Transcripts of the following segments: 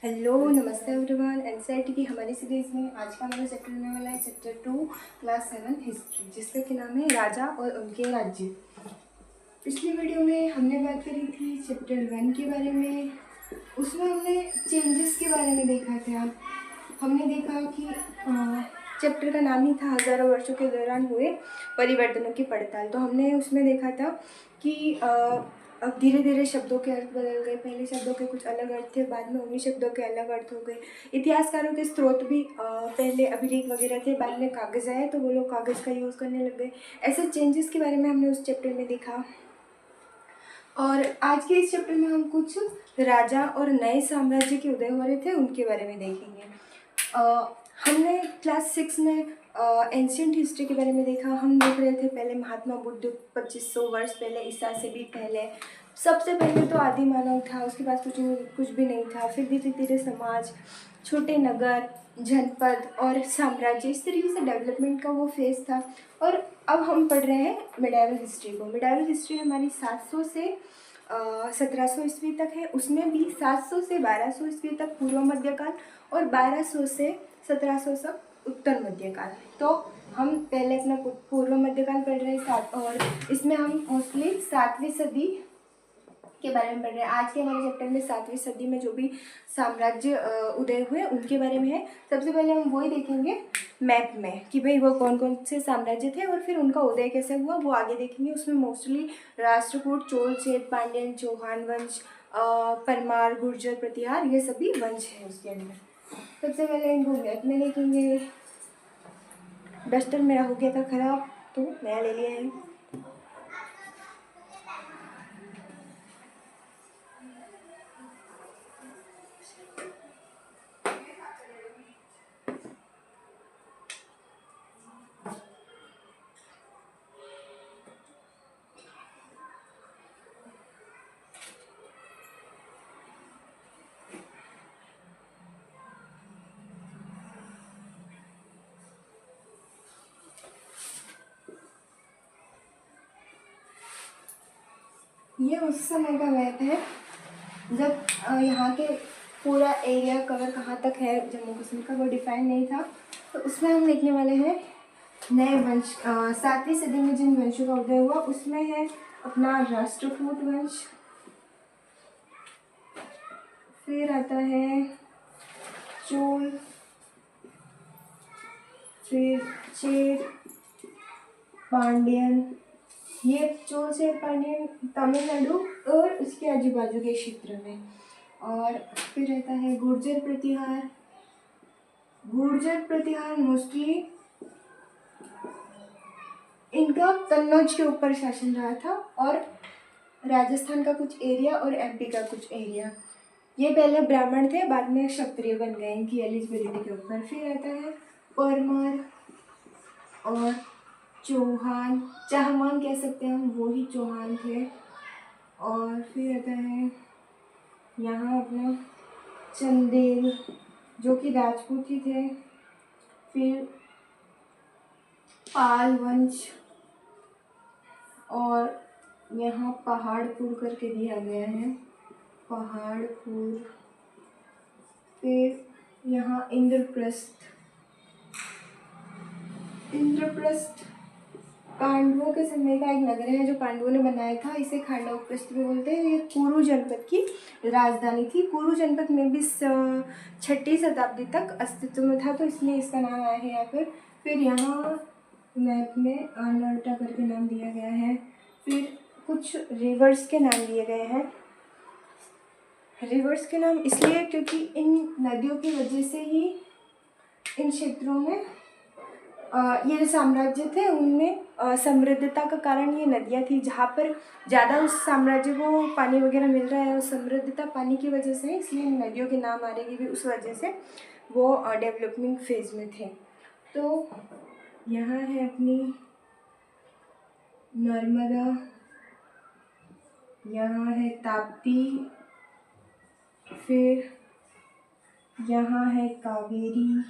Hello, नमस्ते everyone. NCERT की हमारी सीरीज़ में आज का हमारा चैप्टर रहने वाला है चैप्टर 2 क्लास 7 हिस्ट्री, जिसका कि नाम है राजा और उनके राज्य। पिछली वीडियो में हमने बात करी थी चैप्टर 1 के बारे में। उसमें हमने चेंजेस के बारे में देखा था। हमने देखा कि चैप्टर का नाम ही था हज़ारों वर्षों के दौरान हुए परिवर्तनों की पड़ताल। तो हमने उसमें देखा था कि अब धीरे धीरे शब्दों के अर्थ बदल गए। पहले शब्दों के कुछ अलग अर्थ थे, बाद में उन्हीं शब्दों के अलग अर्थ हो गए। इतिहासकारों के स्रोत भी पहले अभिलेख वगैरह थे, बाद में कागज़ आए तो वो लोग कागज़ का यूज़ करने लग गए। ऐसे चेंजेस के बारे में हमने उस चैप्टर में देखा। और आज के इस चैप्टर में हम कुछ राजा और नए साम्राज्य के उदय हो रहे थे उनके बारे में देखेंगे। हमने क्लास 6 में एंशियंट हिस्ट्री के बारे में देखा। हम देख रहे थे पहले महात्मा बुद्ध 2500 वर्ष पहले, ईसा से भी पहले। सबसे पहले तो आदि मानव था, उसके पास कुछ भी नहीं था। फिर धीरे धीरे समाज, छोटे नगर, जनपद और साम्राज्य, इस तरीके से डेवलपमेंट का वो फेज था। और अब हम पढ़ रहे हैं मिडाइवल हिस्ट्री को। मिडाइवल हिस्ट्री हमारी 700 से 1700 ईस्वी तक है। उसमें भी 700 से 1200 ईस्वी तक पूर्व मध्यकाल और 1200 से 1700 तक उत्तर मध्यकाल। तो हम पहले अपना पूर्व मध्यकाल पढ़ रहे हैं और इसमें हम मोस्टली 7वीं सदी के बारे में पढ़ रहे हैं। आज के हमारे चैप्टर में 7वीं सदी में जो भी साम्राज्य उदय हुए उनके बारे में है। सबसे पहले हम वही देखेंगे मैप में कि भाई वो कौन कौन से साम्राज्य थे और फिर उनका उदय कैसे हुआ, वो आगे देखेंगे। उसमें मोस्टली राष्ट्रकूट, चोल, चेद, पांड्यन, चौहान वंश, परमार, गुर्जर, प्रतिहार, ये सभी वंश हैं उसके अंदर। सबसे पहले इनको मैप में देखेंगे। डस्टर मेरा हो गया था ख़राब तो नया ले लिया है। ये उस समय का मैप है जब यहाँ के पूरा एरिया कवर कहाँ तक है जम्मू कश्मीर का वो डिफाइन नहीं था। तो उसमें हम देखने वाले हैं नए वंश। 7वीं सदी में जिन वंशों का उदय हुआ उसमें है अपना राष्ट्रकूट वंश, फिर आता है चोल, फिर चेर, पांड्यन। ये चोल से पांड्यन तमिलनाडु और उसके आजू बाजू के क्षेत्र में। और फिर रहता है गुर्जर प्रतिहार। गुर्जर प्रतिहार मोस्टली इनका कन्नौज के ऊपर शासन रहा था और राजस्थान का कुछ एरिया और एमपी का कुछ एरिया। ये पहले ब्राह्मण थे, बाद में क्षत्रिय बन गए इनकी एलिजिबिलिटी के ऊपर। फिर रहता है परमार और चौहान, चाहमान कह सकते हैं हम, वो ही चौहान थे। और फिर रहता है यहाँ अपना चंदेल जो कि राजपूत ही थे। फिर पाल वंश और यहाँ पहाड़पुर करके दिया गया है, पहाड़पुर। फिर यहाँ इंद्रप्रस्थ। इंद्रप्रस्थ पांडवों के समय का एक नगर है जो पांडवों ने बनाया था। इसे खांडवप्रस्थ भी बोलते हैं। ये कुरु जनपद की राजधानी थी। कुरु जनपद में भी 6वीं शताब्दी तक अस्तित्व में था, तो इसलिए इसका नाम आया है यहाँ पर। फिर यहाँ मैप में आनर्टा करके नाम दिया गया है। फिर कुछ रिवर्स के नाम दिए गए हैं। रिवर्स के नाम इसलिए क्योंकि इन नदियों की वजह से ही इन क्षेत्रों में ये जो साम्राज्य थे उनमें समृद्धता का कारण ये नदियाँ थी। जहाँ पर ज़्यादा उस साम्राज्य को पानी वगैरह मिल रहा है और समृद्धता पानी की वजह से, इसलिए इन नदियों के नाम आ रहे हैं भी उस वजह से वो डेवलपमेंट फेज में थे। तो यहाँ है अपनी नर्मदा, यहाँ है ताप्ती, फिर यहाँ है कावेरी,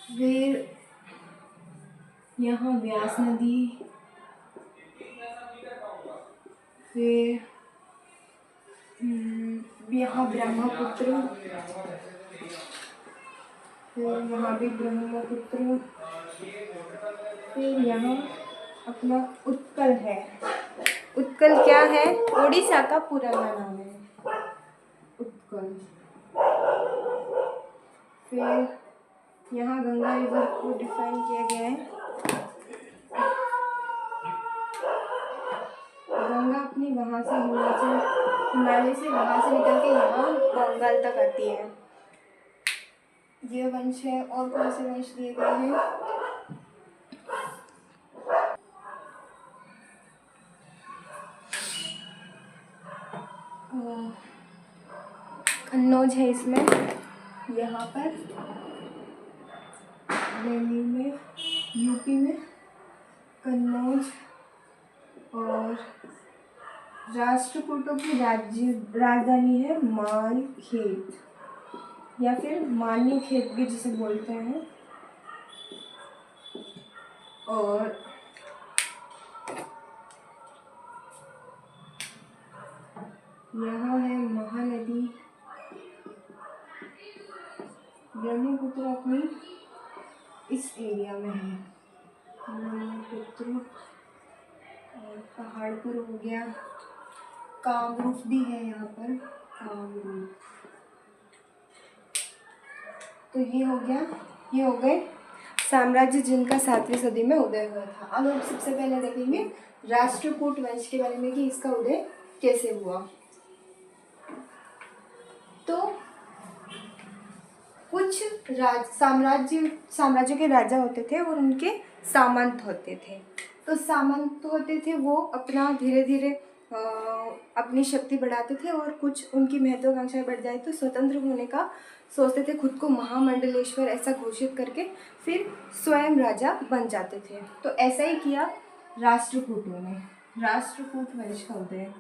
फिर यहाँ व्यास नदी, फिर यहाँ ब्रह्मपुत्र, फिर यहाँ भी ब्रह्मपुत्र, फिर यहाँ अपना उत्कल है। उत्कल क्या है? ओडिशा का पुराना नाम है उत्कल। फिर यहाँ गंगा रिवर को डिफाइन किया गया है। गंगा अपनी वहाँ से हिमालय से वहाँ से निकल के यहाँ बंगाल तक आती है। ये वंश है। और कौन से वंश दिए गए हैं? कन्नौज है इसमें, यहाँ पर दिल्ली में, यूपी में कन्नौज। और राष्ट्रकूटों की राजधानी है मालखेत या फिर मानीखेत भी जिसे बोलते हैं। और यहाँ है महानदी ब्रह्मपुत्र अपनी इस एरिया में है। ब्रह्मपुत्र और पहाड़ पर हो गया। कामरूप भी है यहाँ पर, कामरूप। तो ये हो गया, ये हो गए साम्राज्य जिनका 7वीं सदी में उदय हुआ था। अब हम सबसे पहले देखेंगे राष्ट्रकूट वंश के बारे में कि इसका उदय कैसे हुआ। तो कुछ साम्राज्य के राजा होते थे और उनके सामंत होते थे। तो सामंत होते थे वो अपना धीरे धीरे अपनी शक्ति बढ़ाते थे, और कुछ उनकी महत्वाकांक्षाएं बढ़ जाए तो स्वतंत्र होने का सोचते थे, खुद को महामंडलेश्वर ऐसा घोषित करके फिर स्वयं राजा बन जाते थे। तो ऐसा ही किया राष्ट्रकूटों ने। राष्ट्रकूट वंश का उदय।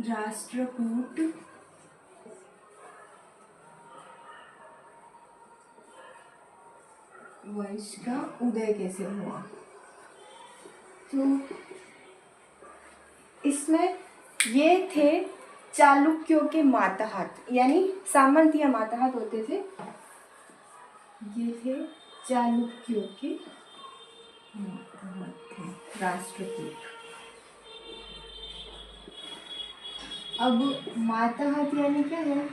राष्ट्रकूट वंश का उदय कैसे हुआ? तो इसमें ये थे चालुक्यों के माताहत, यानी सामंत या माताहत होते थे। ये थे चालुक्यों के माताहत थे राष्ट्रकूट। अब माताहत यानी क्या है?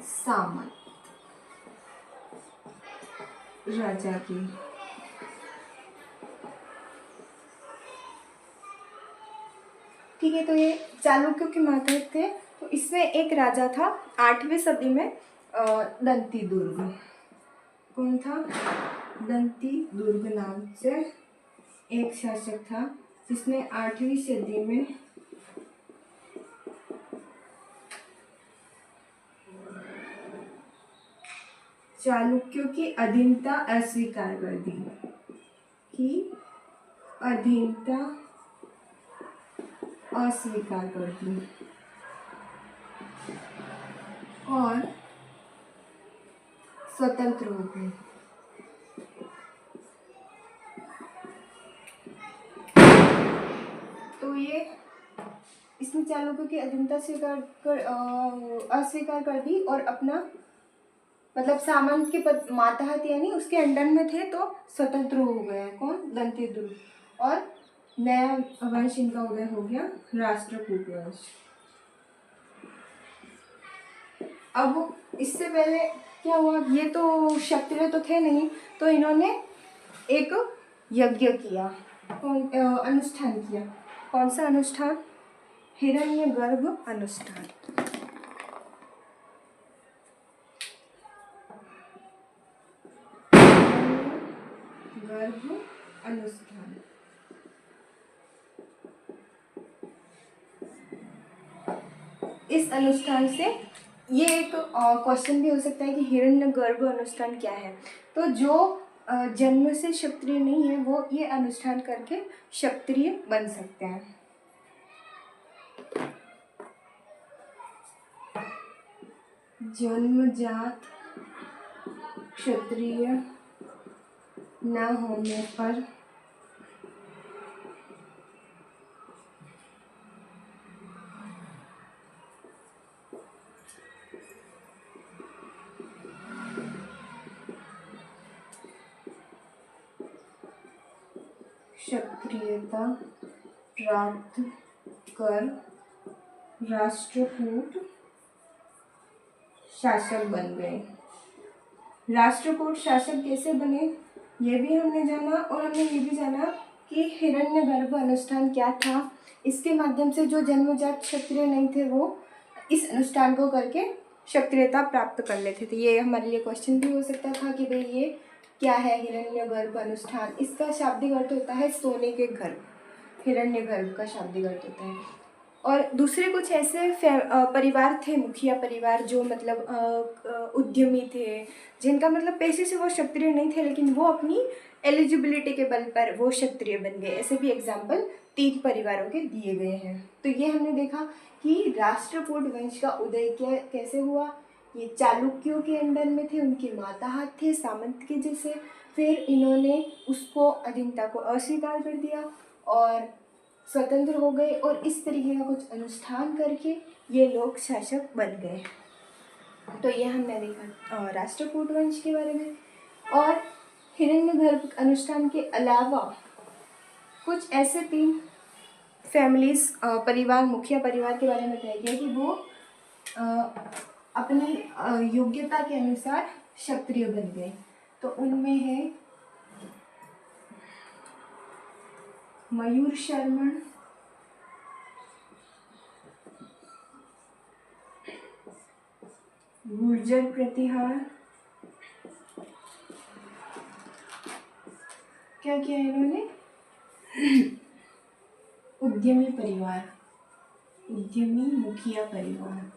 सामंत राजा की। ठीक है, तो ये चालुक्यों के माताहत थे। तो इसमें एक राजा था 8वीं सदी में, दंती दुर्ग। कौन था? दंती दुर्ग नाम से एक शासक था जिसने 8वीं सदी में चालुक्यों की अधीनता अस्वीकार कर दी। कि अधीनता अस्वीकार कर दी और स्वतंत्र हो गए। तो ये इसने चालुक्यों की अधीनता अस्वीकार कर दी और अपना मतलब सामंत के पद माताहत यानी उसके अंडर में थे, तो स्वतंत्र हो गए। कौन? दंती दुर्ग। और नया वंश इनका उदय हो गया, राष्ट्रकूट वंश। अब इससे पहले क्या हुआ? ये तो क्षत्रिय तो थे नहीं, तो इन्होंने एक यज्ञ किया, अनुष्ठान किया। कौन सा अनुष्ठान? हिरण्यगर्भ अनुष्ठान। गर्भ अनुष्ठान। इस अनुष्ठान से ये एक क्वेश्चन भी हो सकता है कि हिरण्यगर्भ अनुष्ठान क्या है। तो जो जन्म से क्षत्रिय नहीं है वो ये अनुष्ठान करके क्षत्रिय बन सकते हैं। जन्मजात क्षत्रिय न होने पर क्षत्रियता प्राप्त कर राष्ट्रकूट शासक बन गए। राष्ट्रकूट शासक कैसे बने ये भी हमने जाना, और हमने ये भी जाना कि हिरण्यगर्भ अनुष्ठान क्या था। इसके माध्यम से जो जन्मजात क्षत्रिय नहीं थे वो इस अनुष्ठान को करके क्षत्रियता प्राप्त कर लेते थे। ये हमारे लिए क्वेश्चन भी हो सकता था कि भाई ये क्या है हिरण्यगर्भ अनुष्ठान। इसका शाब्दिक अर्थ होता है सोने के घर। हिरण्यगर्भ का शाब्दिक अर्थ होता है। और दूसरे कुछ ऐसे परिवार थे, मुखिया परिवार, जो मतलब उद्यमी थे, जिनका मतलब पेशे से वो क्षत्रिय नहीं थे, लेकिन वो अपनी एलिजिबिलिटी के बल पर वो क्षत्रिय बन गए। ऐसे भी एग्जाम्पल 3 परिवारों के दिए गए हैं। तो ये हमने देखा कि राष्ट्रकूट वंश का उदय कैसे हुआ। ये चालुक्यों के अंडर में थे, उनके माताहत थे सामंत के जैसे। फिर इन्होंने उसको अधीनता को अस्वीकार कर दिया और स्वतंत्र हो गए, और इस तरीके का कुछ अनुष्ठान करके ये लोग शासक बन गए। तो ये हमने देखा राष्ट्रकूट वंश के बारे में। और हिरण्यगर्भ अनुष्ठान के अलावा कुछ ऐसे 3 फैमिलीज, परिवार, मुखिया परिवार के बारे में बताया गया कि वो अपनी योग्यता के अनुसार क्षत्रिय बन गए। तो उनमें है मयूर शर्मण, गुर्जर प्रतिहार, क्या किया इन्होंने, उद्यमी परिवार, उद्यमी मुखिया परिवार।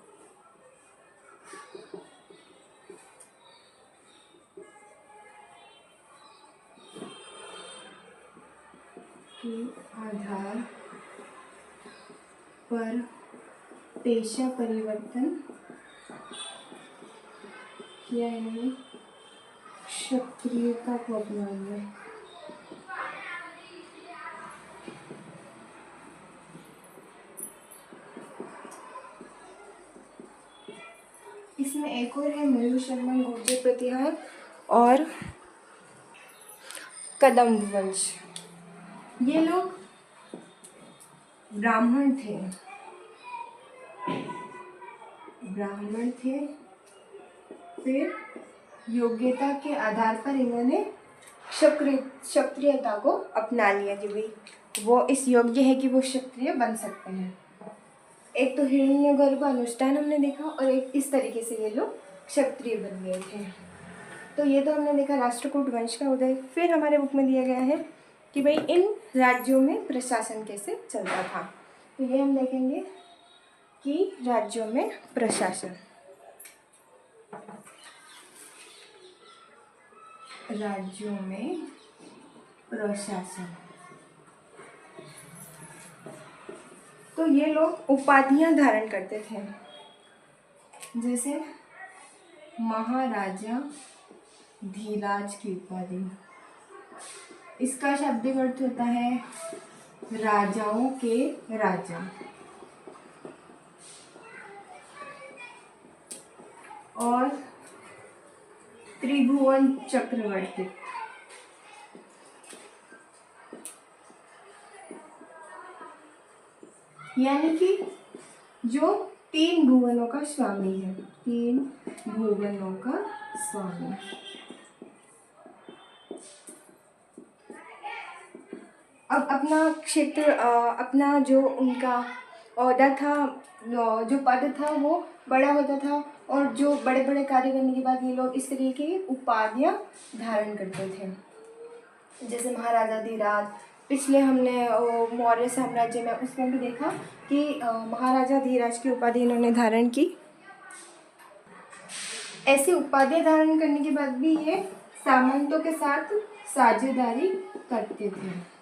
के आधार पर पेशा परिवर्तन किया इन्होंने, क्षत्रियता को अपना लिया। इसमें एक और है मयूर शर्मन, गुर्जर प्रतिहार और कदम्ब वंश। ये लोग ब्राह्मण थे, फिर योग्यता के आधार पर इन्होंने क्षत्रियता को अपना लिया कि भाई वो इस योग्य है कि वो क्षत्रिय बन सकते हैं। एक तो हिरण्यगर्भ अनुष्ठान हमने देखा, और एक इस तरीके से ये लोग क्षत्रिय बन गए थे। तो ये तो हमने देखा राष्ट्रकूट वंश का उदय। फिर हमारे बुक में दिया गया है कि भाई इन राज्यों में प्रशासन कैसे चलता था। तो ये हम देखेंगे कि राज्यों में प्रशासन, तो ये लोग उपाधियां धारण करते थे, जैसे महाराजा धीराज की उपाधि। इसका शाब्दिक अर्थ होता है राजाओं के राजा। और त्रिभुवन चक्रवर्ती, यानी कि जो 3 भुवनों का स्वामी है, 3 भुवनों का स्वामी। अब अपना क्षेत्र, अपना जो उनका ओहदा था, जो पद था वो बड़ा होता था, और जो बड़े बड़े कार्य करने के बाद ये लोग इस तरीके की उपाधियां धारण करते थे। जैसे महाराजा धीराज, पिछले हमने मौर्य साम्राज्य में उसमें भी देखा कि महाराजा धीराज की उपाधि इन्होंने धारण की। ऐसी उपाधियां धारण करने के बाद भी ये सामंतों के साथ साझेदारी करते थे।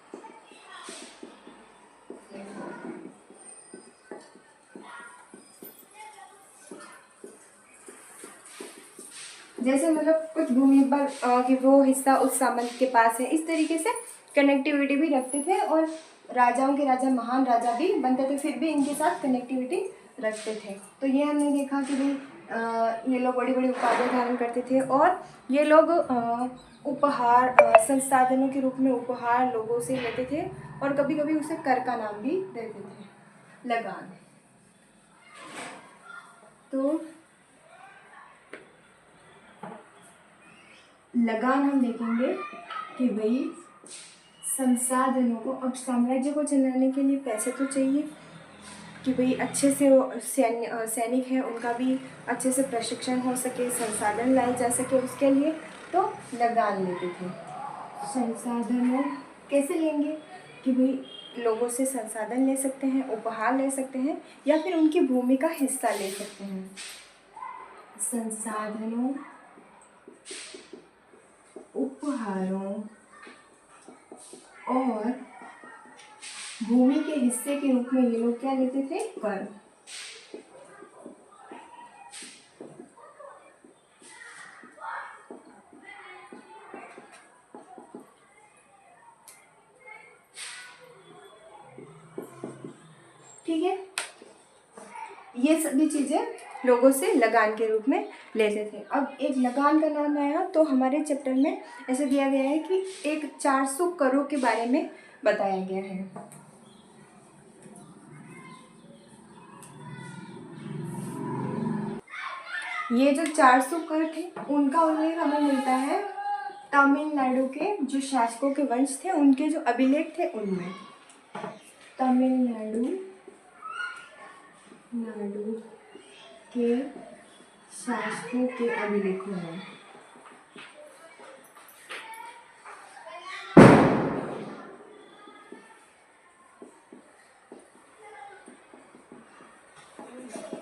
जैसे मतलब कुछ भूमि पर कि वो हिस्सा उस सामंत के पास है, इस तरीके से कनेक्टिविटी भी रखते थे। और राजाओं के राजा महान राजा भी बनते थे, फिर भी इनके साथ कनेक्टिविटी रखते थे। तो ये हमने देखा कि भाई ये लोग बड़ी बड़ी उपाधियाँ धारण करते थे और ये लोग उपहार संसाधनों के रूप में उपहार लोगों से लेते थे और कभी कभी उसे कर का नाम भी देते थे, लगान। तो लगान हम देखेंगे कि भाई संसाधनों को, अब साम्राज्य को चलाने के लिए पैसे तो चाहिए कि भाई अच्छे से सैनिक हैं उनका भी अच्छे से प्रशिक्षण हो सके, संसाधन लाए जा सके उसके लिए, तो लगान लेते थे। संसाधनों कैसे लेंगे कि भाई लोगों से संसाधन ले सकते हैं, उपहार ले सकते हैं या फिर उनकी भूमि का हिस्सा ले सकते हैं। संसाधनों, उपहारों और भूमि के हिस्से के रूप में ये लोग क्या लेते थे? कर। ठीक है, ये सभी चीजें लोगों से लगान के रूप में लेते थे। अब एक लगान का नाम आया तो हमारे चैप्टर में ऐसे दिया गया है कि एक 400 करों के बारे में बताया गया है। ये जो 400 कर थे उनका उल्लेख हमें मिलता है तमिलनाडु के जो शासकों के वंश थे उनके जो अभिलेख थे उनमें। तमिलनाडु के शासकों के अभिलेखों में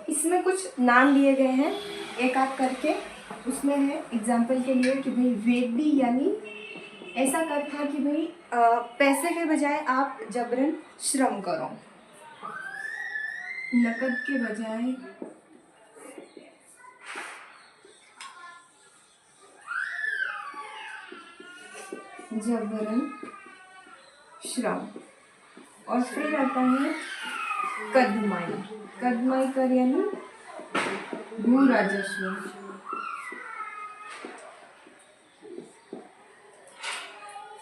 इसमें कुछ नाम लिए गए हैं एक आध करके। उसमें है एग्जाम्पल के लिए कि भाई वेदी, यानी ऐसा कर था कि भाई पैसे के बजाय आप जबरन श्रम करो, नकद के बजाय जबरन श्रम। और फिर आता है कदमाई, कदमाई कर यानी भू राजस्व।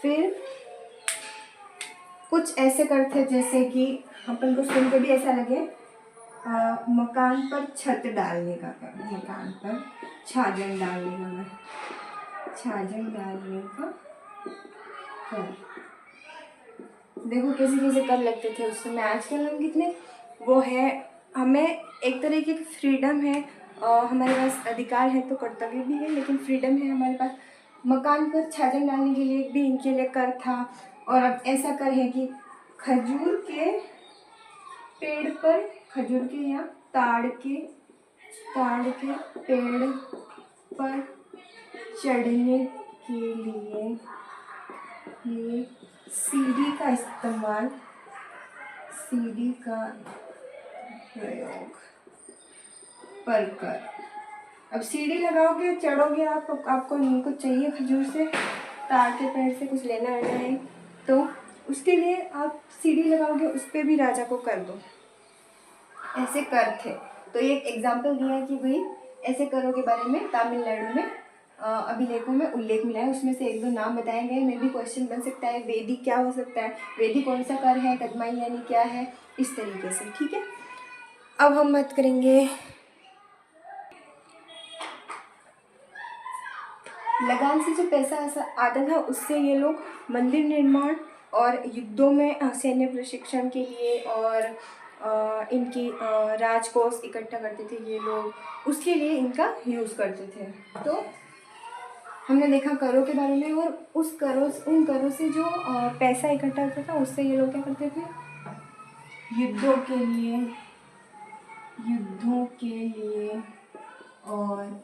फिर कुछ ऐसे कर थे जैसे कि अपन को सुन के भी ऐसा लगे, मकान पर छत डालने का कर, मकान पर छाजन डालने का कर, छाजन डालने का कर। देखो कैसे कैसे कर लगते थे उस समय। आजकल हम कितने वो है, हमें एक तरीके की फ्रीडम है, हमारे पास अधिकार है तो कर्तव्य भी है, लेकिन फ्रीडम है हमारे पास। मकान पर छाजन डालने के लिए भी इनके लिए कर था। और अब ऐसा कर है कि खजूर के पेड़ पर, खजूर के या ताड़ के पेड़ पर चढ़ने के लिए सीढ़ी का इस्तेमाल, सीढ़ी का प्रयोग पर कर। अब सीढ़ी लगाओगे, चढ़ोगे आप, आपको नहीं कुछ चाहिए खजूर से, ताड़ के पेड़ से कुछ लेना है तो उसके लिए आप सीढ़ी लगाओगे, उस पर भी राजा को कर दो। ऐसे कर थे। तो ये एक एग्जाम्पल दिया है कि भाई ऐसे करों के बारे में तमिलनाडु में अभिलेखों में उल्लेख मिला है। उसमें से एक दो नाम बताए गए, में भी क्वेश्चन बन सकता है, वेदी क्या हो सकता है, वेदी कौन सा कर है, कदमाई यानी क्या है, इस तरीके से। ठीक है, अब हम बात करेंगे लगान से जो पैसा आता था उससे ये लोग मंदिर निर्माण और युद्धों में सैन्य प्रशिक्षण के लिए और इनकी राजकोष इकट्ठा करते थे ये लोग, उसके लिए इनका यूज़ करते थे। तो हमने देखा करों के बारे में, और उन करों से जो पैसा इकट्ठा होता था उससे ये लोग क्या करते थे, युद्धों के लिए और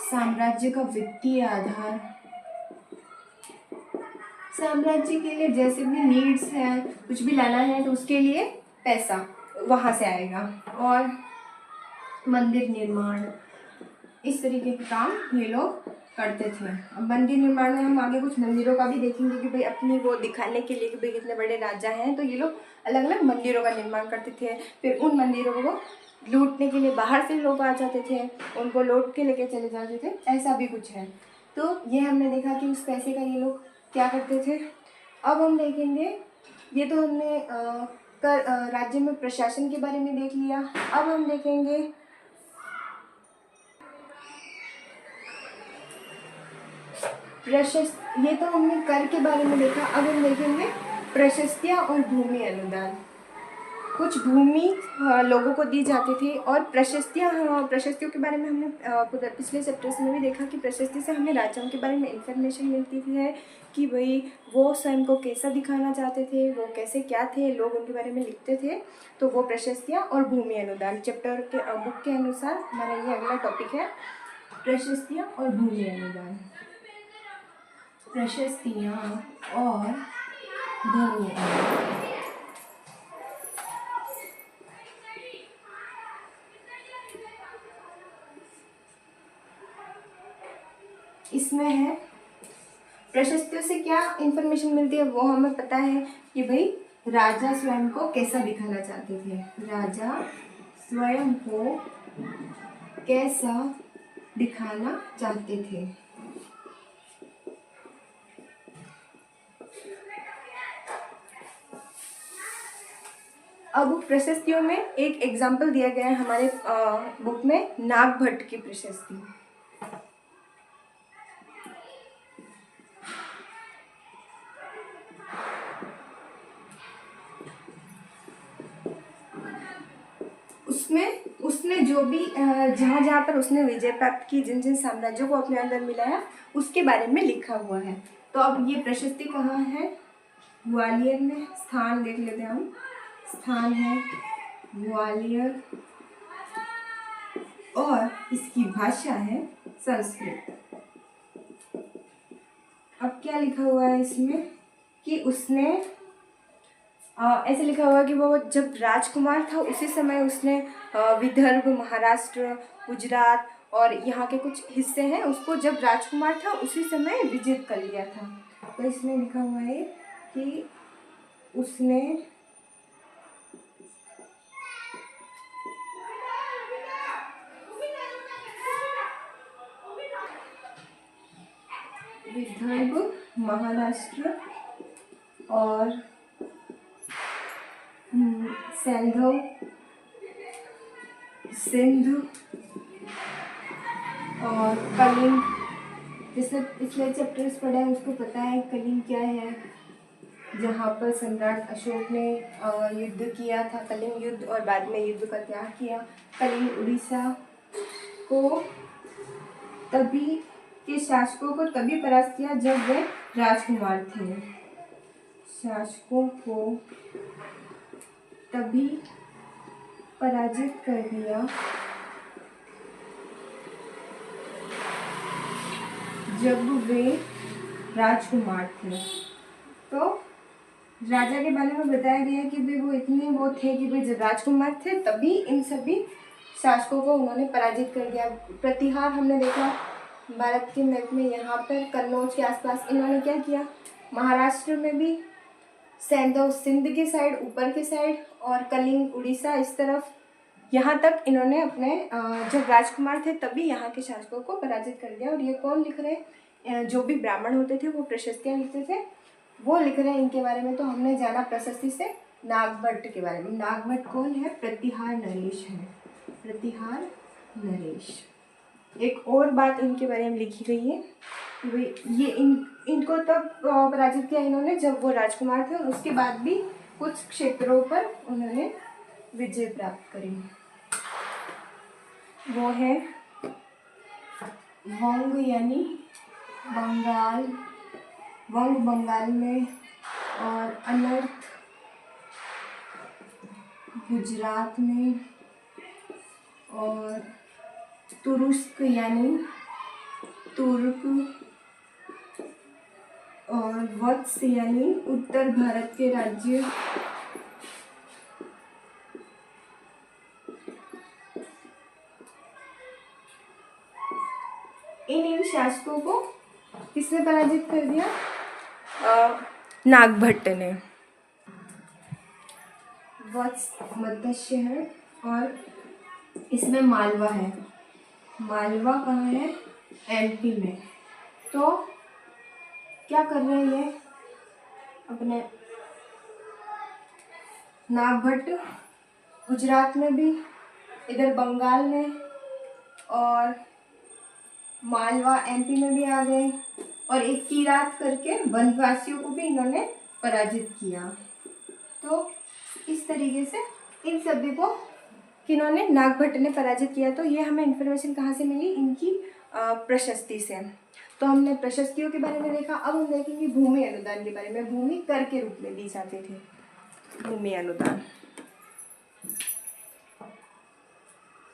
साम्राज्य का वित्तीय आधार, साम्राज्य के लिए जैसे भी नीड्स है, कुछ भी लाना है तो उसके लिए पैसा वहाँ से आएगा। और मंदिर निर्माण, इस तरीके के काम ये लोग करते थे। अब मंदिर निर्माण में हम आगे कुछ मंदिरों का भी देखेंगे कि भाई अपनी वो दिखाने के लिए कि भाई कितने बड़े राजा हैं, तो ये लोग अलग अलग मंदिरों का निर्माण करते थे। फिर उन मंदिरों को लूटने के लिए बाहर से लोग आ जाते थे, उनको लूट के लेके चले जाते थे, ऐसा भी कुछ है। तो ये हमने देखा कि उस पैसे का ये लोग क्या करते थे। अब हम देखेंगे, ये तो हमने राज्य में प्रशासन के बारे में देख लिया। अब हम देखेंगे ये तो हमने कर के बारे में देखा। अब हम देखेंगे प्रशस्तियाँ और भूमि अनुदान। कुछ भूमि लोगों को दी जाती थी और प्रशस्तियों के बारे में हमने पिछले चैप्टर्स में भी देखा कि प्रशस्ति से हमें राजाओं के बारे में इंफॉर्मेशन मिलती थी है कि भाई वो स्वयं को कैसा दिखाना चाहते थे, वो कैसे क्या थे, लोग उनके बारे में लिखते थे। तो वो प्रशस्तियाँ और भूमि अनुदान चैप्टर के बुक के अनुसार हमारा ये अगला टॉपिक है, प्रशस्तियाँ और भूमि अनुदान। प्रशस्तियाँ और भूमि अनुदान। इसमें है प्रशस्तियों से क्या इंफॉर्मेशन मिलती है, वो हमें पता है कि भाई राजा स्वयं को कैसा दिखाना चाहते थे, राजा स्वयं को कैसा दिखाना चाहते थे। अब प्रशस्तियों में एक एग्जाम्पल दिया गया है हमारे बुक में, नागभट्ट की प्रशस्ति। उसने जो भी जहाँ पर उसने विजय प्राप्त की, जिन जिन साम्राज्यों को अपने अंदर मिलाया, उसके बारे में लिखा हुआ है। तो अब ये प्रशस्ति कहाँ है, ग्वालियर में। स्थान देख लेते हैं हम, स्थान है ग्वालियर और इसकी भाषा है संस्कृत। अब क्या लिखा हुआ है इसमें कि उसने ऐसे लिखा हुआ है कि वो जब राजकुमार था उसी समय उसने विदर्भ, महाराष्ट्र, गुजरात और यहाँ के कुछ हिस्से हैं, उसको जब राजकुमार था उसी समय विजित कर लिया था। तो इसमें लिखा हुआ है कि उसने विदर्भ, महाराष्ट्र और सिंध और कलिंग, जिसने पिछले चैप्टर्स पढ़ा है उसको पता है कलिंग क्या है, जहाँ पर सम्राट अशोक ने युद्ध किया था, कलिंग युद्ध, और बाद में युद्ध का त्याग किया। कलिंग उड़ीसा को तभी के शासकों को तभी परास्त किया जब वे राजकुमार थे। शासकों को तभी पराजित कर दिया जब वे राजकुमार थे। तो राजा के बारे में बताया गया कि भाई वो इतने वो थे कि भाई जब राजकुमार थे तभी इन सभी शासकों को उन्होंने पराजित कर दिया। प्रतिहार हमने देखा भारत के मैप में, यहाँ पर कन्नौज के आसपास इन्होंने क्या किया, महाराष्ट्र में भी सिंध के साइड, ऊपर के साइड, और कलिंग उड़ीसा इस तरफ, यहाँ तक इन्होंने अपने जब राजकुमार थे तभी यहाँ के शासकों को पराजित कर दिया। और ये कौन लिख रहे हैं, जो भी ब्राह्मण होते थे वो प्रशस्तियाँ लिखते थे, वो लिख रहे हैं इनके बारे में। तो हमने जाना प्रशस्ति से नागभट्ट के बारे में। नागभट्ट कौन है, प्रतिहार नरेश है, प्रतिहार नरेश। एक और बात इनके बारे में लिखी गई है, ये इनको तब पराजित किया इन्होंने जब वो राजकुमार थे, और उसके बाद भी कुछ क्षेत्रों पर उन्होंने विजय प्राप्त करी। वो है वंग यानी बंगाल, वंग बंगाल में, और अनर्थ गुजरात में, और तुरुस्क यानी तुर्क, और वत्स यानी उत्तर भारत के राज्य, शासकों को किसने पराजित कर दिया? नागभट्ट ने। वत्स मत्स्य है और इसमें मालवा है। मालवा कहाँ है? एमपी में। तो क्या कर रहे हैं ये अपने नागभट्ट गुजरात में भी, इधर बंगाल में, और मालवा एमपी में भी आ गए, और एक किरात करके वनवासियों को भी इन्होंने पराजित किया। तो इस तरीके से इन सभी को किन्होंने, नागभट्ट ने पराजित किया। तो ये हमें इन्फॉर्मेशन कहाँ से मिली? इनकी प्रशस्ति से। तो हमने प्रशस्तियों के बारे में देखा। अब हम देखेंगे भूमि अनुदान के बारे में। भूमि कर के रूप में दी जाते थे। भूमि अनुदान,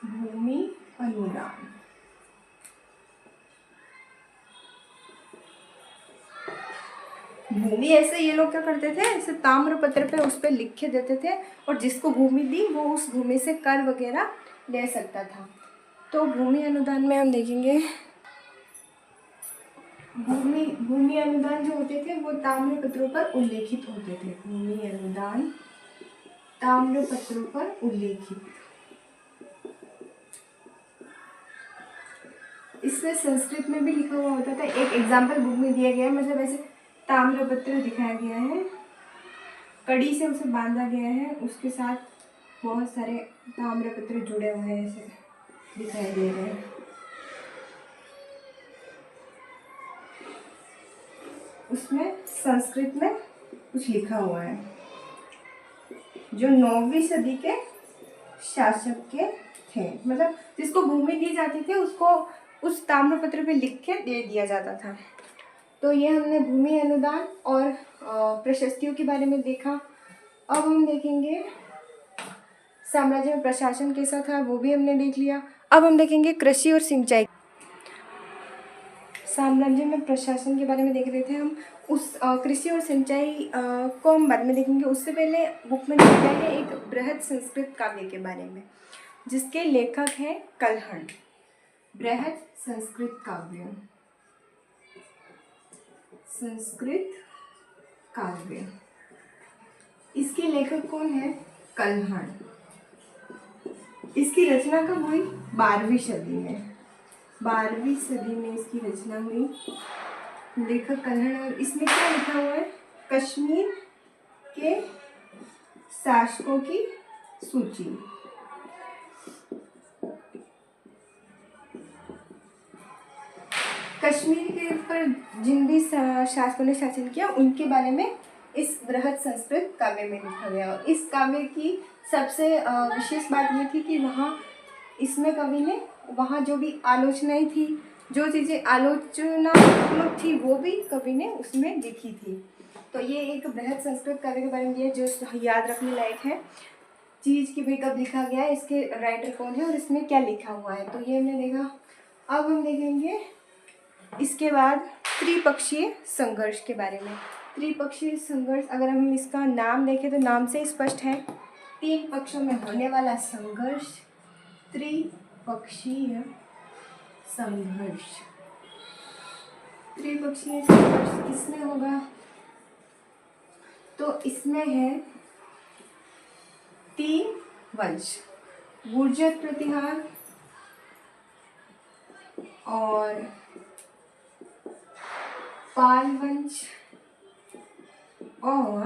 भूमि अनुदान। भूमि ऐसे ये लोग क्या करते थे, ऐसे ताम्र पत्र पे उस पर लिख के देते थे, और जिसको भूमि दी वो उस भूमि से कर वगैरह ले सकता था। तो भूमि अनुदान में हम देखेंगे भूमि अनुदान जो होते थे वो ताम्र पत्रों पर उल्लेखित होते थे। भूमि अनुदान ताम्र पत्रों पर उल्लेखित। इसमें संस्कृत में भी लिखा हुआ होता था। एक एग्जाम्पल बुक में दिया गया है, मतलब ऐसे ताम्र पत्र दिखाया गया है, कड़ी से उसे बांधा गया है, उसके साथ बहुत सारे ताम्र पत्र जुड़े हुए हैं, ऐसे दिखाई दे रहे हैं। उसमें संस्कृत में कुछ लिखा हुआ है, जो 9वीं सदी के शासक के थे, मतलब जिसको भूमि दी जाती थी उसको उस ताम्रपत्र पे लिख के दे दिया जाता था। तो ये हमने भूमि अनुदान और प्रशस्तियों के बारे में देखा। अब हम देखेंगे साम्राज्य में प्रशासन कैसा था, वो भी हमने देख लिया। अब हम देखेंगे कृषि और सिंचाई। साम्राज्य में प्रशासन के बारे में देख रहे थे हम। उस कृषि और सिंचाई को हम बाद में देखेंगे। उससे पहले बुक में दिया गया है एक बृहद संस्कृत काव्य के बारे में, जिसके लेखक हैं कल्हण। बृहद संस्कृत काव्य, संस्कृत काव्य, इसके लेखक कौन है? कल्हण। इसकी रचना कब हुई? 12वीं सदी में। 12वीं सदी में इसकी रचना हुई, लेखक कल्हण। और इसमें क्या लिखा हुआ है? कश्मीर के शासकों की सूची। कश्मीर के ऊपर जिन भी शासकों ने शासन किया उनके बारे में इस बृहद संस्कृत काव्य में लिखा गया। और इस काव्य की सबसे विशेष बात ये थी कि इसमें कवि ने वहाँ जो भी आलोचनाएं थी, जो चीज़ें आलोचनात्मक थी, वो भी कवि ने उसमें लिखी थी। तो ये एक बृहद संस्कृत काव्य के बारे में दिया, जो याद रखने लायक है चीज़ की भाई कब लिखा गया है, इसके राइटर कौन है और इसमें क्या लिखा हुआ है। तो ये हमने देखा। अब हम देखेंगे इसके बाद त्रिपक्षीय संघर्ष के बारे में। त्रिपक्षीय संघर्ष, अगर हम इसका नाम देखें तो नाम से स्पष्ट है, 3 पक्षों में होने वाला संघर्ष। त्रिपक्षीय संघर्ष। त्रिपक्षीय संघर्ष किसमें होगा? तो इसमें है 3 वंश, गुर्जर प्रतिहार और पाल वंश और